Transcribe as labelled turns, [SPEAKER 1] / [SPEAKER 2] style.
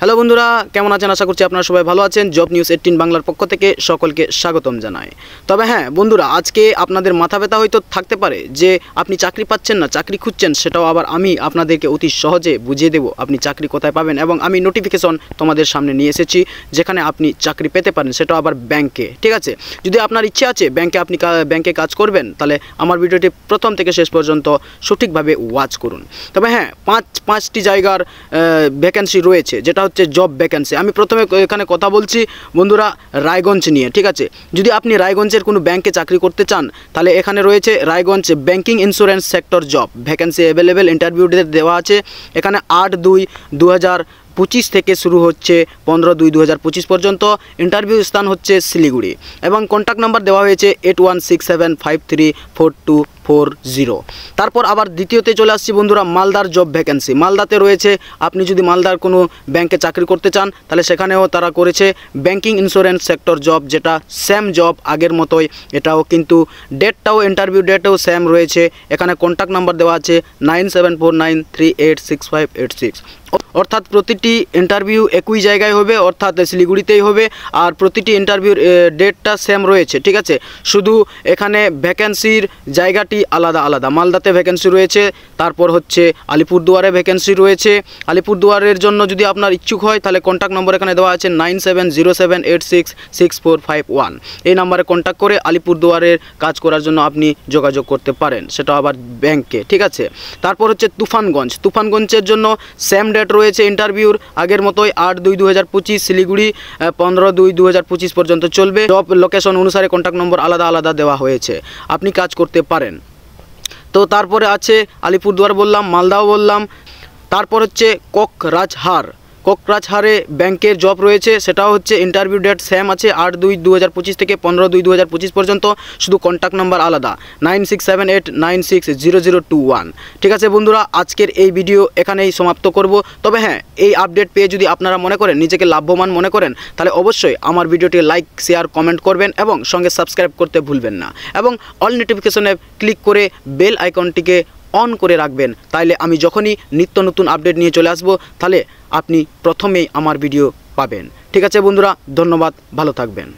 [SPEAKER 1] Hello বন্ধুরা, কেমন আছেন? আশা করছি আপনারা সবাই ভালো আছেন। জব নিউজ 18 বাংলার পক্ষ থেকে সকলকে স্বাগতম জানাই। তবে হ্যাঁ বন্ধুরা, আজকে আপনাদের মাথা ব্যথা হয়তো থাকতে পারে যে আপনি চাকরি পাচ্ছেন না, চাকরি খুঁজছেন, সেটাও আবার আমি আপনাদেরকে অতি সহজে বুঝিয়ে দেব আপনি চাকরি কোথায় পাবেন। এবং আমি নোটিফিকেশন তোমাদের সামনে নিয়ে এসেছি যেখানে আপনি চাকরি পেতে পারেন, সেটাও আবার ব্যাংকে। ঠিক আছে, যদি আপনার ইচ্ছে আছে আপনি ব্যাংকে কাজ করবেন, তাহলে আমার ভিডিওটি প্রথম থেকে শেষ পর্যন্ত সঠিকভাবে ওয়াচ করুন। তবে হ্যাঁ, পাঁচটি জায়গার ভ্যাকেন্সি রয়েছে, যেটা হচ্ছে জব ভ্যাকেন্সি। আমি প্রথমে এখানে কথা বলছি বন্ধুরা রায়গঞ্জ নিয়ে। ঠিক আছে, যদি আপনি রায়গঞ্জের কোনো ব্যাংকে চাকরি করতে চান, তাহলে এখানে রয়েছে Raiganj banking insurance sector job vacancy available. Interview date দেওয়া আছে এখানে 8/2/2025 থেকে শুরু হচ্ছে 15/2/2025 পর্যন্ত। ইন্টারভিউ স্থান হচ্ছে শিলিগুড়ি এবং কন্ট্যাক্ট নাম্বার দেওয়া হয়েছে 8167534240। তারপর আবার দ্বিতীয়তে চলে আসছি বন্ধুরা মালদার জব ভ্যাকেন্সি। মালদাতে রয়েছে, আপনি যদি মালদার কোনো ব্যাংকে চাকরি করতে চান, তাহলে সেখানেও তারা করেছে ব্যাংকিং ইন্স্যুরেন্স সেক্টর জব, যেটা সেম জব আগের মতোই। এটাও কিন্তু ডেটটাও, ইন্টারভিউ ডেটও সেম রয়েছে। এখানে কন্ট্যাক্ট নাম্বার দেওয়া আছে 9749386586। অর্থাৎ প্রতিটি ইন্টারভিউ একই জায়গায় হবে, অর্থাৎ শিলিগুড়িতেই হবে, আর প্রতিটি ইন্টারভিউর ডেটটা সেম রয়েছে। ঠিক আছে, শুধু এখানে ভ্যাকেন্সির জায়গাটি আলাদা আলাদা। মালদাতে ভ্যাকেন্সি রয়েছে, তারপর হচ্ছে আলিপুরদুয়ারে ভ্যাকেন্সি রয়েছে। আলিপুরদুয়ারের জন্য যদি আপনার ইচ্ছুক হয়, তাহলে কন্ট্যাক্ট নম্বর এখানে দেওয়া আছে 9707866451। এই নাম্বারে কন্ট্যাক্ট করে আলিপুরদুয়ারের কাজ করার জন্য আপনি যোগাযোগ করতে পারেন, সেটা আবার ব্যাংকে। ঠিক আছে, তারপর হচ্ছে তুফানগঞ্জের জন্য সেম ডেট রয়েছে ইন্টারভিউর আগের মতোই 8/2/2025। শিলিগুড়ি 15/2/2025 পর্যন্ত চলবে। জব লোকেশন অনুসারে কন্ট্যাক্ট নম্বর আলাদা আলাদা দেওয়া হয়েছে, আপনি কাজ করতে পারেন। তো তারপরে আছে আলিপুরদুয়ার বললাম, মালদাও বললাম। তারপর হচ্ছে কোকরাঝাড়ে ব্যাংকের জব রয়েছে, সেটাও হচ্ছে ইন্টারভিউ ডেট সেম আছে 8/2/2025 থেকে 15/2/2025 পর্যন্ত। শুধু কন্ট্যাক্ট নাম্বার আলাদা 9678960021। ঠিক আছে বন্ধুরা, আজকের এই ভিডিও এখানেই সমাপ্ত করব। তবে হ্যাঁ, এই আপডেট পেয়ে যদি আপনারা মনে করেন নিজেকে লাভবান মনে করেন, তাহলে অবশ্যই আমার ভিডিওটি লাইক, শেয়ার, কমেন্ট করবেন এবং সঙ্গে সাবস্ক্রাইব করতে ভুলবেন না। এবং অল নোটিফিকেশনে ক্লিক করে বেল আইকনটিকে অন করে রাখবেন, তাইলে আমি যখনই নিত্য নতুন আপডেট নিয়ে চলে আসব, তাহলে আপনি প্রথমেই আমার ভিডিও পাবেন। ঠিক আছে বন্ধুরা, ধন্যবাদ, ভালো থাকবেন।